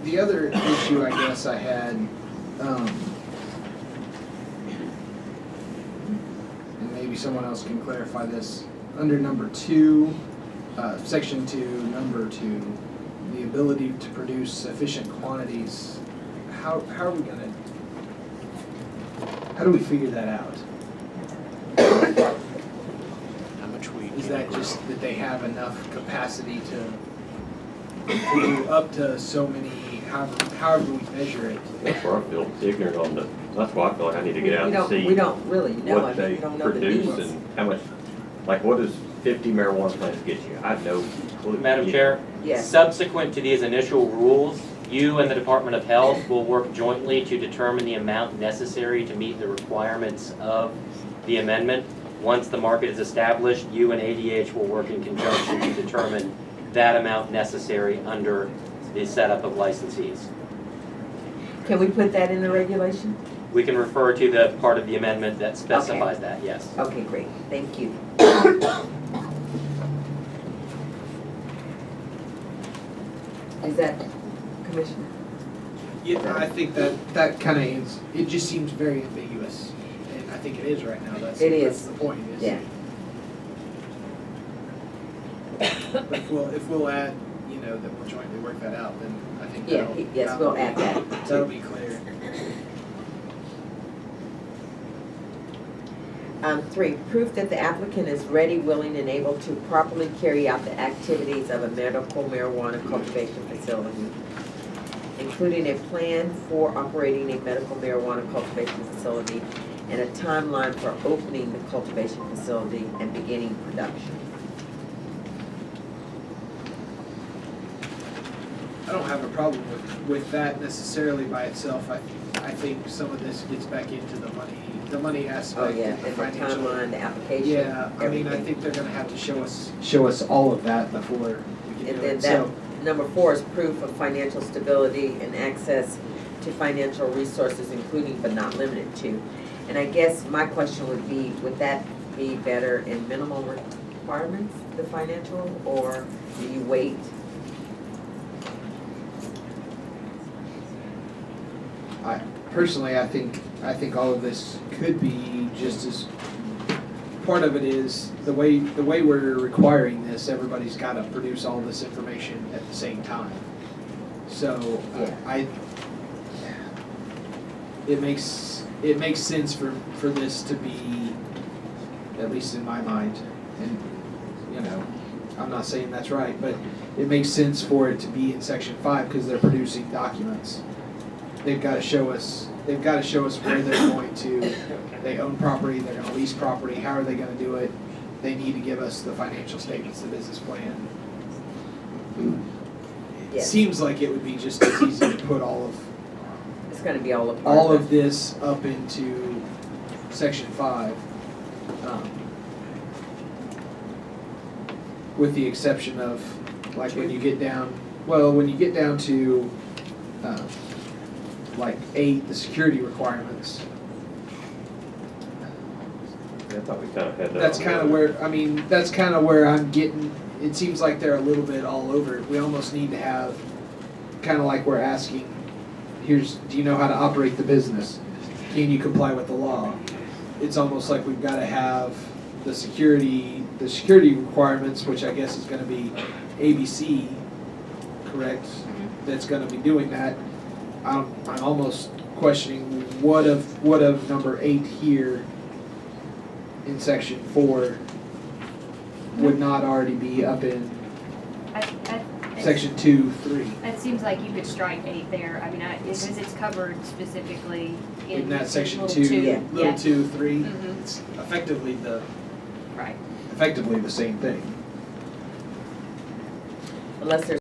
The other issue I guess I had, and maybe someone else can clarify this, under number 2, section 2, number 2, the ability to produce sufficient quantities, how are we gonna, how do we figure that out? How much we Is that just that they have enough capacity to do up to so many, however we measure it? That's where I feel ignorant on the, that's why I feel like I need to get out and see We don't really know, I what mean, they we don't know the produce needs. and how much, like what does 50 marijuana plants get you? I have no clue. Madam Chair? Yes. Subsequent to these initial rules, you and the Department of Health will work jointly to determine the amount necessary to meet the requirements of the amendment. Once the market is established, you and ADH will work in conjunction to determine that amount necessary under the setup of licensees. Can we put that in the regulation? We can refer to the part of the amendment that specifies that, yes. Okay, great, thank you. Is that, Commissioner? Yeah, I think that kind of is, it just seems very ambiguous, and I think it is right now, that's It the point, is. Yeah. But if we'll add, that we'll jointly work that out, then I think Yeah, that'll. yes, we'll add that. That'll be clear. 3, proof that the applicant is ready, willing, and able to properly carry out the activities of a medical marijuana cultivation facility, including a plan for operating a medical marijuana cultivation facility and a timeline for opening the cultivation facility and beginning production. I don't have a problem with that necessarily by itself. I think some of this gets back into the money aspect. Oh, yeah, and the and the financial. timeline, the application, Yeah, I mean, I everything. think they're gonna have to show us all of that before we can And do then it, that, so. number 4 is proof of financial stability and access to financial resources, including but not limited to. And I guess my question would be, would that be better in minimal requirements, the financial, or do you wait? Personally, I think all of this could be just as, part of it is the way we're requiring this, everybody's gotta produce all this information at the same time. So, Yeah. it makes sense for this to be, at least in my mind, and, I'm not saying that's right, but it makes sense for it to be in section 5, because they're producing documents. They've got to show us where they're going to, they own property, they're gonna lease property, how are they gonna do it? They need to give us the financial statements, the business plan. It Yes. seems like it would be just as easy to put all It's gonna be all a part of this up into section 5. With the exception of, like, when you get down to, like 8, the security requirements. I thought we kind of had that. That's on kind the of where I'm getting, it seems like they're a little bit all over it. We almost need to have, kind of like we're asking, do you know how to operate the business? Can you comply with the law? It's almost like we've got to have the security requirements, which I guess is going to be ABC, correct? That's going to be doing that. I'm almost questioning what of number 8 here in section 4 would not already be up in section 2, 3. It seems like you could strike 8 there. I mean, because it's covered specifically In that section little 2, Yeah. little 2, 3. Mhm. It's effectively Right. the same thing. unless there's